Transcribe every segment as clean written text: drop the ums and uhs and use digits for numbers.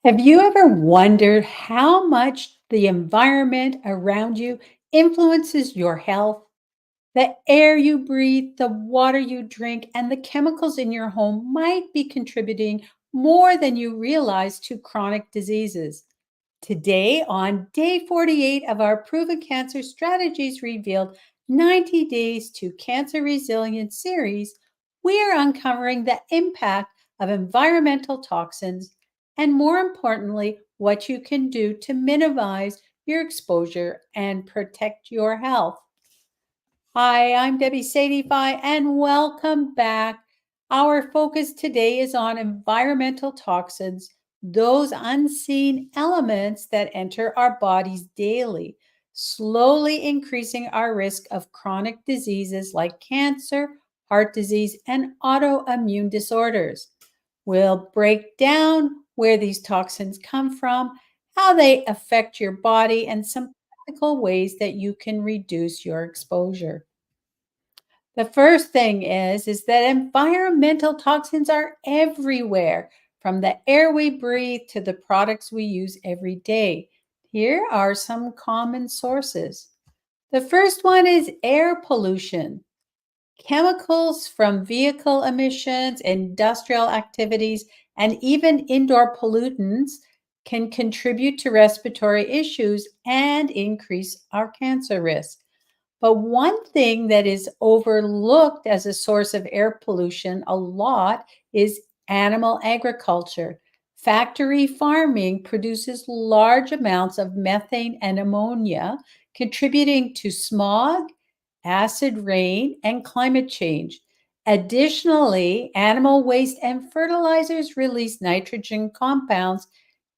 Have you ever wondered how much the environment around you influences your health? The air you breathe, the water you drink, and the chemicals in your home might be contributing more than you realize to chronic diseases. Today, on day 48 of our Proven Cancer Strategies Revealed 90 Days to Cancer Resilience series, we are uncovering the impact of environmental toxins and, more importantly, what you can do to minimize your exposure and protect your health. Hi, I'm Debbie Sadie-Fi, and welcome back. Our focus today is on environmental toxins, those unseen elements that enter our bodies daily, slowly increasing our risk of chronic diseases like cancer, heart disease, and autoimmune disorders. We'll break down where these toxins come from, how they affect your body, and some practical ways that you can reduce your exposure. The first thing is that environmental toxins are everywhere, from the air we breathe to the products we use every day. Here are some common sources. The first one is air pollution. Chemicals from vehicle emissions, industrial activities, and even indoor pollutants can contribute to respiratory issues and increase our cancer risk. But one thing that is overlooked as a source of air pollution a lot is animal agriculture. Factory farming produces large amounts of methane and ammonia, contributing to smog, acid rain, and climate change. Additionally, animal waste and fertilizers release nitrogen compounds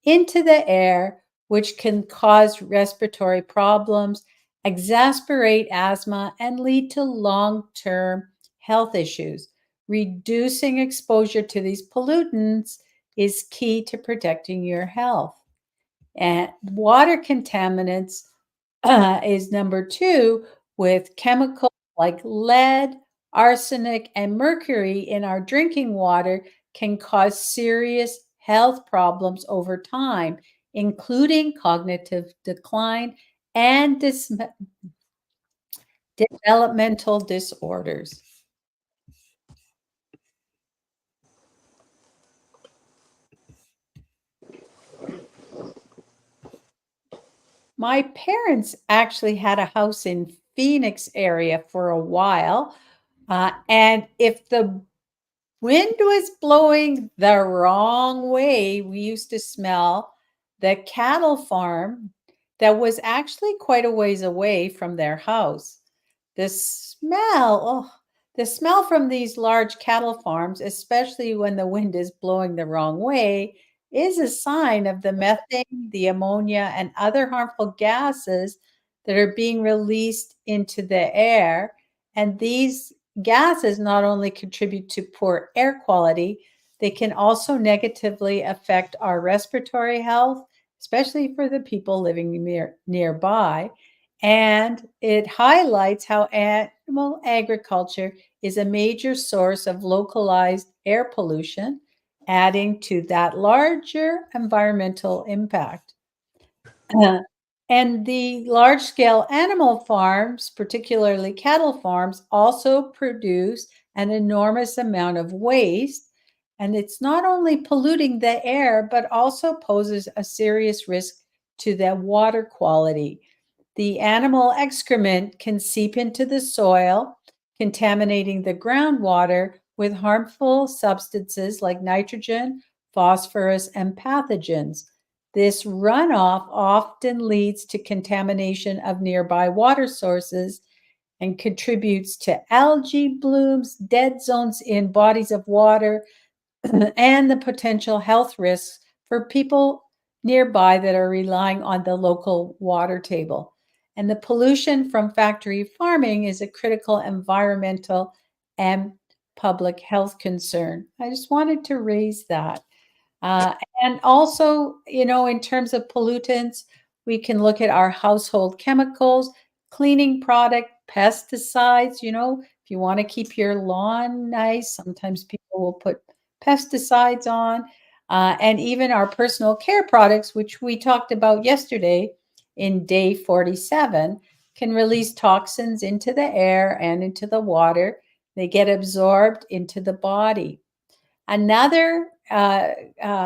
into the air, which can cause respiratory problems, exacerbate asthma, and lead to long term health issues. Reducing exposure to these pollutants is key to protecting your health. And water contaminants is number two, with chemicals like lead, arsenic, and mercury in our drinking water can cause serious health problems over time, including cognitive decline and developmental disorders. My parents actually had a house in Phoenix area for a while, and if the wind was blowing the wrong way, we used to smell the cattle farm that was actually quite a ways away from their house. The smell, oh, the smell from these large cattle farms, especially when the wind is blowing the wrong way, is a sign of the methane, the ammonia, and other harmful gases that are being released into the air. And these gases not only contribute to poor air quality, they can also negatively affect our respiratory health, especially for the people living nearby. And it highlights how animal agriculture is a major source of localized air pollution, adding to that larger environmental impact. Uh, and the large scale animal farms, particularly cattle farms, also produce an enormous amount of waste. And it's not only polluting the air, but also poses a serious risk to the water quality. The animal excrement can seep into the soil, contaminating the groundwater with harmful substances like nitrogen, phosphorus, and pathogens. This runoff often leads to contamination of nearby water sources and contributes to algae blooms, dead zones in bodies of water, and the potential health risks for people nearby that are relying on the local water table. And the pollution from factory farming is a critical environmental and public health concern. I just wanted to raise that. Uh, and also, in terms of pollutants, we can look at our household chemicals, cleaning product, pesticides. If you want to keep your lawn nice, sometimes people will put pesticides on. And even our personal care products, which we talked about yesterday in day 47, can release toxins into the air and into the water. They get absorbed into the body. Another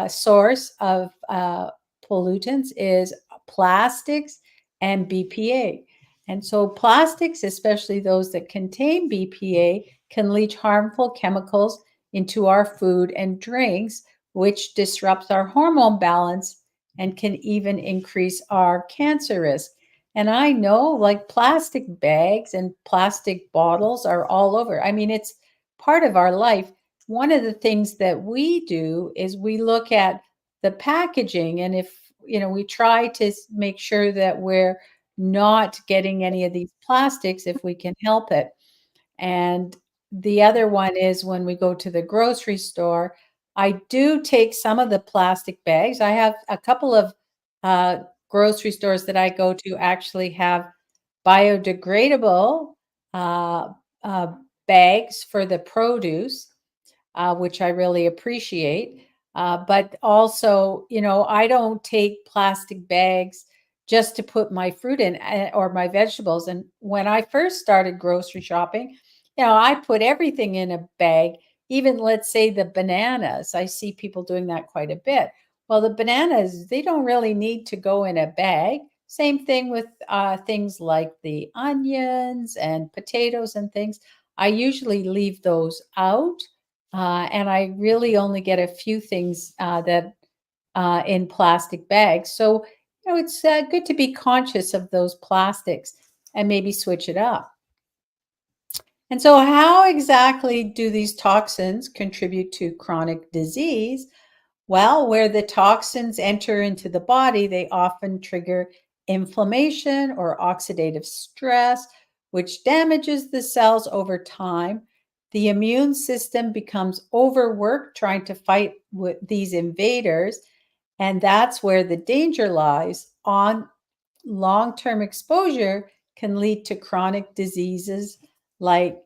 source of pollutants is plastics and BPA. And so, plastics, especially those that contain BPA, can leach harmful chemicals into our food and drinks, which disrupts our hormone balance and can even increase our cancer risk. And I know like plastic bags and plastic bottles are all over. I mean, it's part of our life. One of the things that we do is we look at the packaging, and if we try to make sure that we're not getting any of these plastics if we can help it. And the other one is when we go to the grocery store, I do take some of the plastic bags. I have a couple of uh, grocery stores that I go to actually have biodegradable uh, uh, bags for the produce, which I really appreciate. But also, I don't take plastic bags just to put my fruit in or my vegetables. And when I first started grocery shopping, I put everything in a bag, even let's say the bananas. I see people doing that quite a bit. Well, the bananas, they don't really need to go in a bag. Same thing with things like the onions and potatoes and things. I usually leave those out, and I really only get a few things that in plastic bags. So, it's good to be conscious of those plastics and maybe switch it up. And so, how exactly do these toxins contribute to chronic disease? Well, where the toxins enter into the body, they often trigger inflammation or oxidative stress, which damages the cells over time. The immune system becomes overworked trying to fight with these invaders, and that's where the danger lies. On long-term exposure can lead to chronic diseases like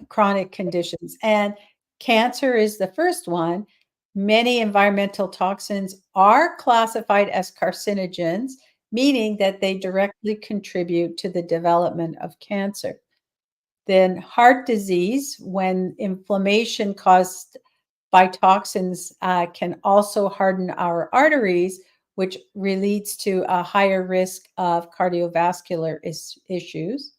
chronic conditions. And cancer is the first one. Many environmental toxins are classified as carcinogens, meaning that they directly contribute to the development of cancer. Then, heart disease, when inflammation caused by toxins, can also harden our arteries, which leads to a higher risk of cardiovascular issues.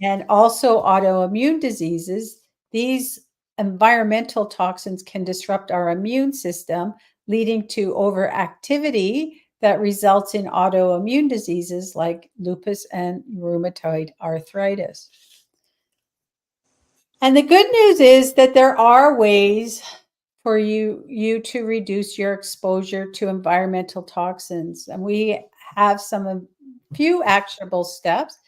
And also autoimmune diseases. These environmental toxins can disrupt our immune system, leading to overactivity that results in autoimmune diseases like lupus and rheumatoid arthritis. And the good news is that there are ways for you to reduce your exposure to environmental toxins. And we have few actionable steps.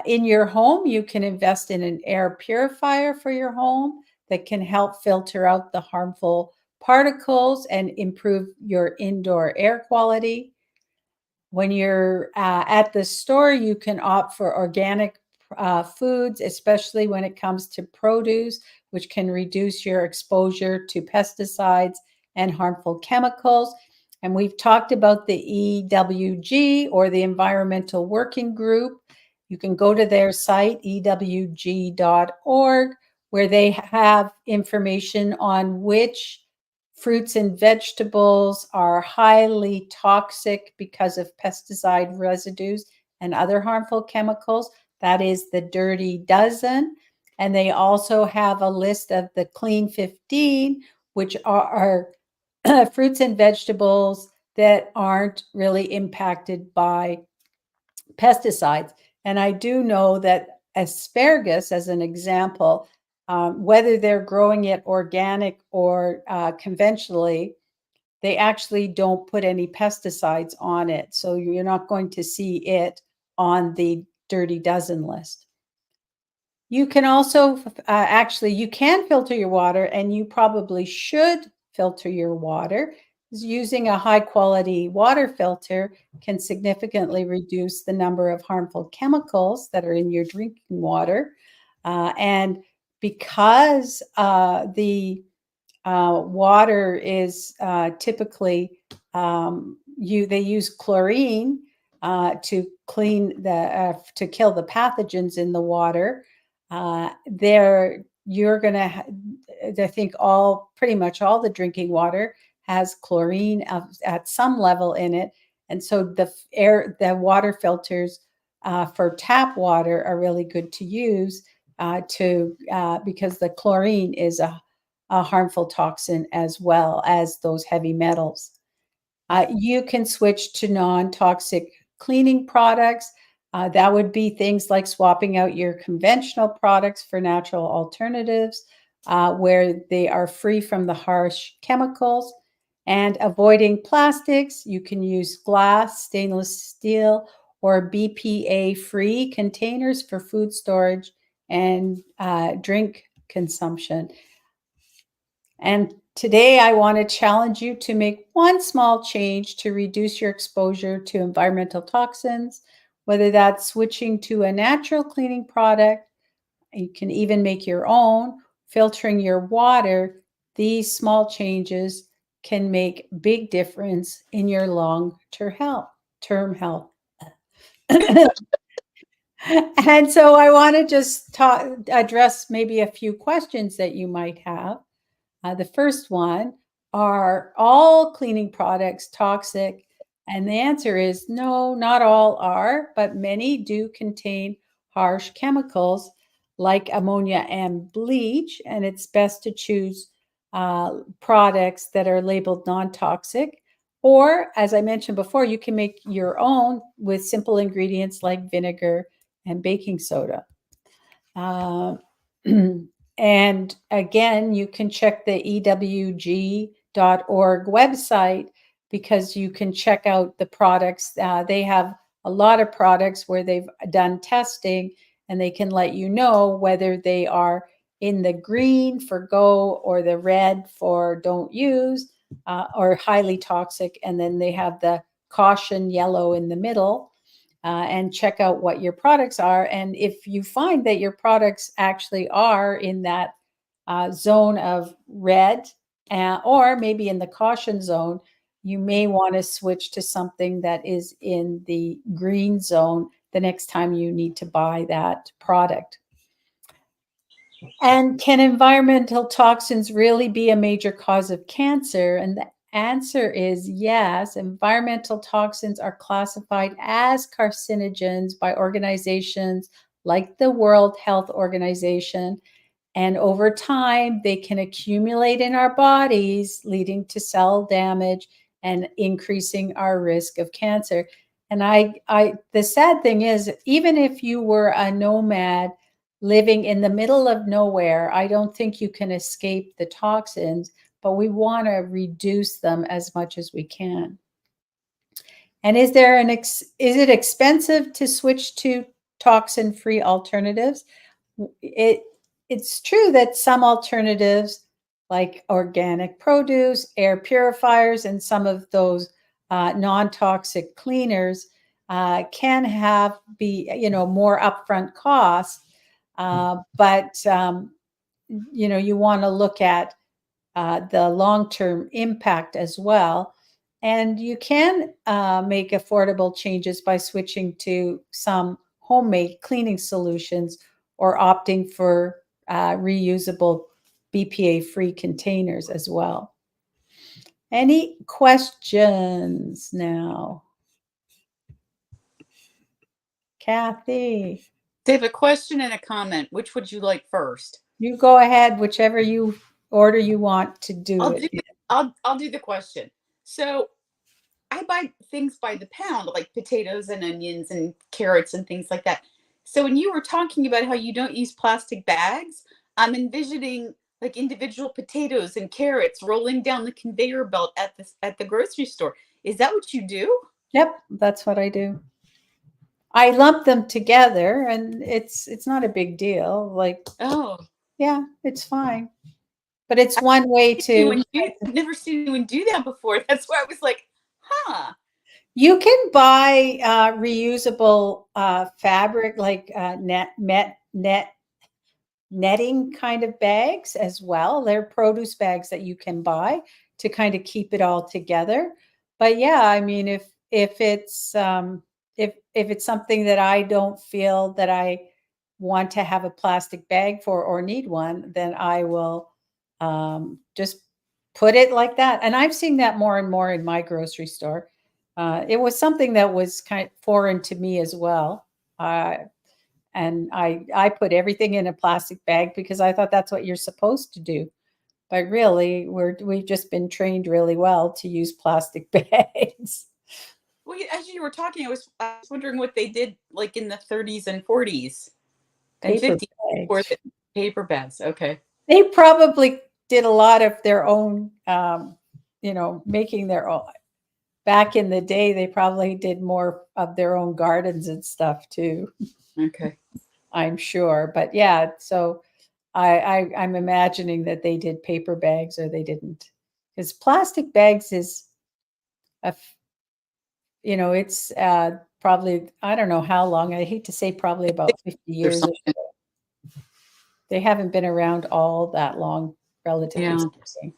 In your home, you can invest in an air purifier for your home that can help filter out the harmful particles and improve your indoor air quality. When you're at the store, you can opt for organic foods, especially when it comes to produce, which can reduce your exposure to pesticides and harmful chemicals. And we've talked about the EWG, or the Environmental Working Group. You can go to their site, ewg.org, where they have information on which fruits and vegetables are highly toxic because of pesticide residues and other harmful chemicals. That is the Dirty Dozen. And they also have a list of the Clean 15, which are fruits and vegetables that aren't impacted by pesticides. And I do know that asparagus, as an example, whether they're growing it organic or conventionally, they actually don't put any pesticides on it. So you're not going to see it on the Dirty Dozen list. You can also actually, you can filter your water, and you probably should filter your water. Using a high quality water filter can significantly reduce the number of harmful chemicals that are in your drinking water. And because the water is typically they use chlorine to clean to kill the pathogens in the water. There, you're gonna. I think pretty much all the drinking water has chlorine at some level in it, and so the water filters for tap water are really good to use because the chlorine is a harmful toxin as well as those heavy metals. You can switch to non-toxic cleaning products. That would be things like swapping out your conventional products for natural alternatives where they are free from the harsh chemicals, and avoiding plastics. You can use glass, stainless steel, or BPA-free containers for food storage and drink consumption. And today I want to challenge you to make one small change to reduce your exposure to environmental toxins, whether that's switching to a natural cleaning product. You can even make your own, filtering your water. These small changes can make big difference in your long-term health. Term health. And so I want to just address maybe a few questions that you might have. The first one, are all cleaning products toxic? And the answer is no, not all are, but many do contain harsh chemicals like ammonia and bleach. And it's best to choose products that are labeled non toxic. Or, as I mentioned before, you can make your own with simple ingredients like vinegar and baking soda. Uh, and again, you can check the ewg.org website because you can check out the products. They have a lot of products where they've done testing and they can let you know whether they are in the green for go or the red for don't use or highly toxic. And then they have the caution yellow in the middle. And check out what your products are. And if you find that your products actually are in that zone of red or maybe in the caution zone, you may want to switch to something that is in the green zone the next time you need to buy that product. And can environmental toxins really be a major cause of cancer? And the answer is yes. Environmental toxins are classified as carcinogens by organizations like the World Health Organization. And over time, they can accumulate in our bodies, leading to cell damage and increasing our risk of cancer. And the sad thing is, even if you were a nomad living in the middle of nowhere, I don't think you can escape the toxins, but we want to reduce them as much as we can. And is it expensive to switch to toxin-free alternatives? It's true that some alternatives like organic produce, air purifiers, and some of those non-toxic cleaners can be more upfront costs. But you want to look at the long-term impact as well. And you can make affordable changes by switching to some homemade cleaning solutions or opting for reusable BPA-free containers as well. Any questions now? Kathy, They have a question and a comment. Which would you like first? you go ahead, whichever order you want to do I'll it do in. I'll do the question. So I buy things by the pound, like potatoes and onions and carrots and things like that. So when you were talking about how you don't use plastic bags, I'm envisioning like individual potatoes and carrots rolling down the conveyor belt at the grocery store. Is that what you do? Yep, that's what I do. I lump them together and it's not a big deal. Like, Oh, yeah, it's fine. But it's one way to I've never seen anyone do that before. That's why I was like, huh. you can buy reusable fabric like net netting kind of bags as well. They're produce bags that you can buy to kind of keep it all together. But yeah, I mean, if it's if it's something that I don't feel that I want to have a plastic bag for or need one, then I will just put it like that. And I've seen that more and more in my grocery store. It was something that was kind of foreign to me as well. Uh, and I put everything in a plastic bag because I thought that's what you're supposed to do. But really, we've just been trained really well to use plastic bags. Well, as you were talking, I was wondering what they did like in the 30s and 40s and Paper 50s for bags. the paper bags. Okay. They probably did a lot of their own, making their own. Back in the day, they probably did more of their own gardens and stuff too, Okay. I'm sure. But yeah, so I'm imagining that they did paper bags or they didn't, because plastic bags is a it's probably, I don't know how long. I hate to say probably about 50 There's years or something. so. They haven't been around all that long, relatively Yeah. speaking.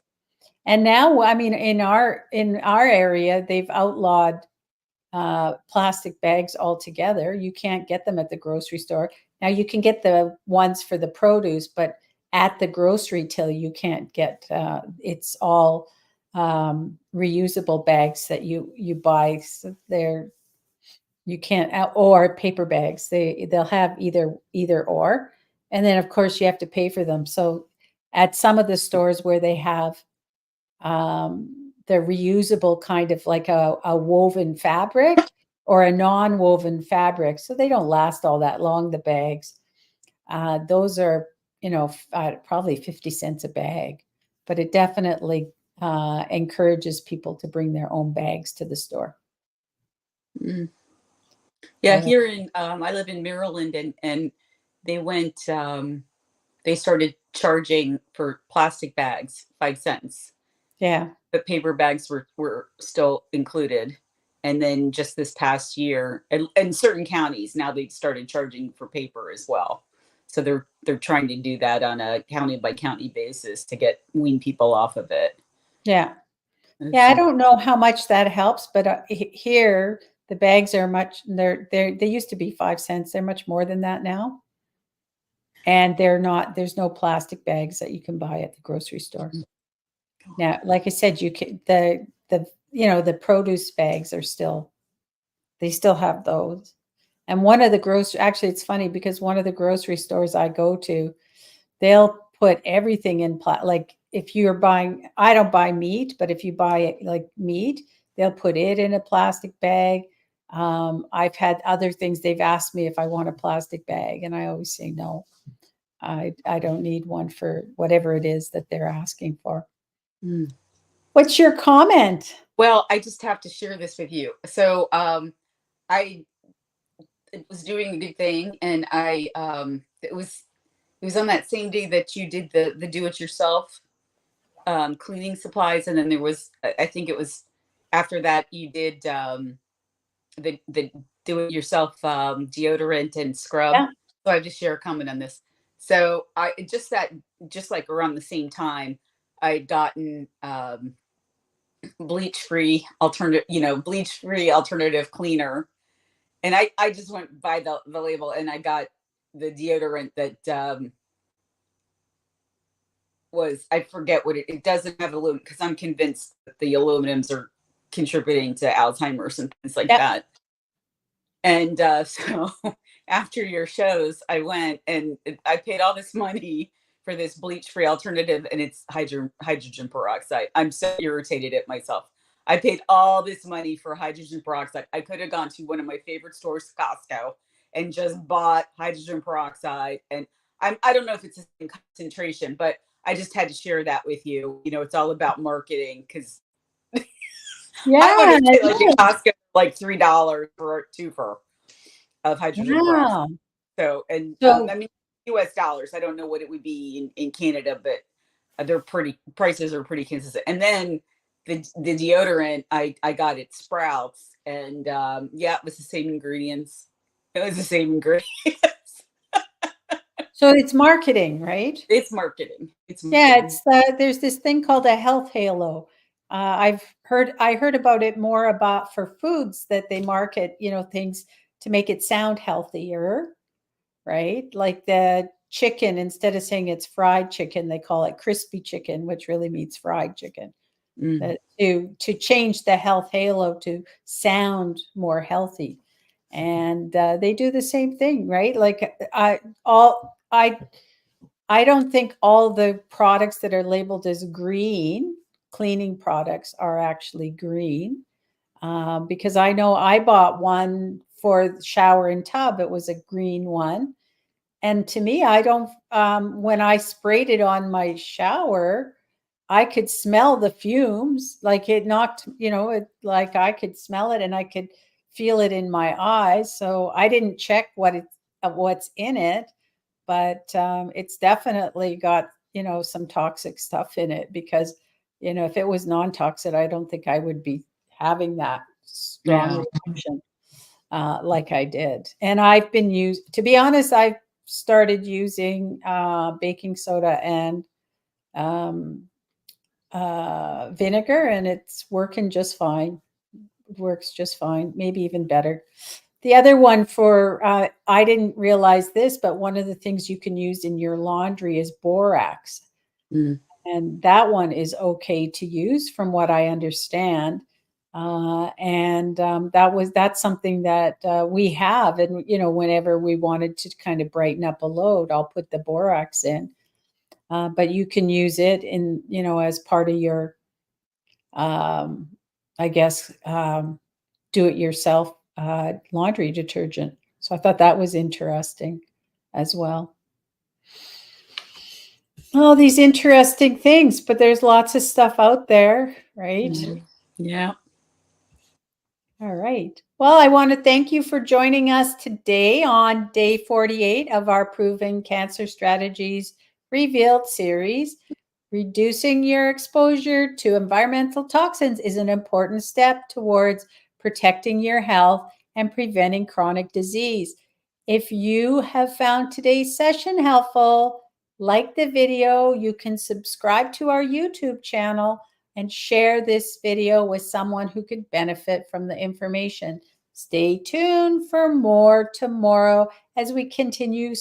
And now, I mean, in our area, they've outlawed plastic bags altogether. You can't get them at the grocery store. Now you can get the ones for the produce, but at the grocery till you can't get. It's all reusable bags that you buy. So they're you can't or paper bags. They'll have either or, and then of course you have to pay for them. So at some of the stores where they have the reusable kind of like a woven fabric or a non-woven fabric, so they don't last all that long, the bags. Those are, probably 50 cents a bag, but it definitely encourages people to bring their own bags to the store. Mm. Yeah, So, here in I live in Maryland, and they went they started charging for plastic bags 5 cents, yeah, but paper bags were still included. And then just this past year, and certain counties now they've started charging for paper as well. So they're trying to do that on a county by county basis to get wean people off of it. yeah. Yeah, It's I don't know how much that helps, but here the bags are much. They used to be 5 cents. They're much more than that now, and they're not. There's no plastic bags that you can buy at the grocery store now. Like I said, you can the produce bags are still. They still have those. And one of the grocery actually, it's funny because one of the grocery stores I go to, they'll put everything in like if you're buying, I don't buy meat, but if you buy it like meat, they'll put it in a plastic bag. I've had other things. They've asked me if I want a plastic bag, and I always say no. I don't need one for whatever it is that they're asking for. Mm. What's your comment? Well, I just have to share this with you. So I was doing a good thing, and it was on that same day that you did the do it yourself cleaning supplies, and then there was I think it was after that you did the do it yourself deodorant and scrub. Yeah, So I just share a comment on this. So I just like around the same time I'd gotten bleach free alternative cleaner, and I just went by the label, and I got the deodorant that was, I forget what it doesn't have aluminum, because I'm convinced that the aluminums are contributing to Alzheimer's and things like yep, that. And so after your shows, I went and I paid all this money for this bleach free alternative, and it's hydrogen peroxide. I'm so irritated at myself. I paid all this money for hydrogen peroxide. I could have gone to one of my favorite stores, Costco, and just bought hydrogen peroxide. And I don't know if it's the same concentration, but I just had to share that with you. It's all about marketing, because I would yeah, have paid like it at is. Costco like $3 for two for of hydrogen peroxide. Wow. So, and So I mean, US dollars. I don't know what it would be in Canada, but they're pretty, prices are pretty consistent. And then the deodorant I got at Sprouts, and yeah, it was the same ingredients. It was the same ingredients. So it's marketing, right? It's marketing. It's Yeah, marketing. it's there's this thing called a health halo. I heard about it more about for foods that they market, things to make it sound healthier, right? Like the chicken, instead of saying it's fried chicken, they call it crispy chicken, which really means fried chicken. Mm. That to change the health halo to sound more healthy, and they do the same thing, right? Like all I don't think all the products that are labeled as green cleaning products are actually green, because I know I bought one for shower and tub. It was a green one, and to me, I don't. When I sprayed it on my shower, I could smell the fumes. Like it knocked, like I could smell it and I could feel it in my eyes. So I didn't check what's in it, but it's definitely got some toxic stuff in it, because if it was non-toxic, I don't think I would be having that strong Yeah. reaction like I did. And I've been used, to be honest, I've started using baking soda and um, vinegar, and it's working just fine. It works just fine, maybe even better. The other one for, I didn't realize this, but one of the things you can use in your laundry is borax. Mm. And that one is okay to use from what I understand. And that's something that we have. And, whenever we wanted to kind of brighten up a load, I'll put the borax in. But you can use it in, as part of your, um, I guess, do it yourself laundry detergent. So I thought that was interesting as well. All these interesting things, but there's lots of stuff out there, right? Mm. Yeah. All right. Well, I want to thank you for joining us today on day 48 of our Proven Cancer Strategies Revealed series. Reducing your exposure to environmental toxins is an important step towards protecting your health and preventing chronic disease. If you have found today's session helpful, like the video, you can subscribe to our YouTube channel and share this video with someone who could benefit from the information. Stay tuned for more tomorrow as we continue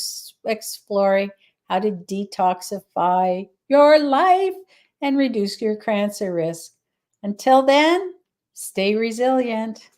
exploring how to detoxify your life and reduce your cancer risk. Until then, stay resilient.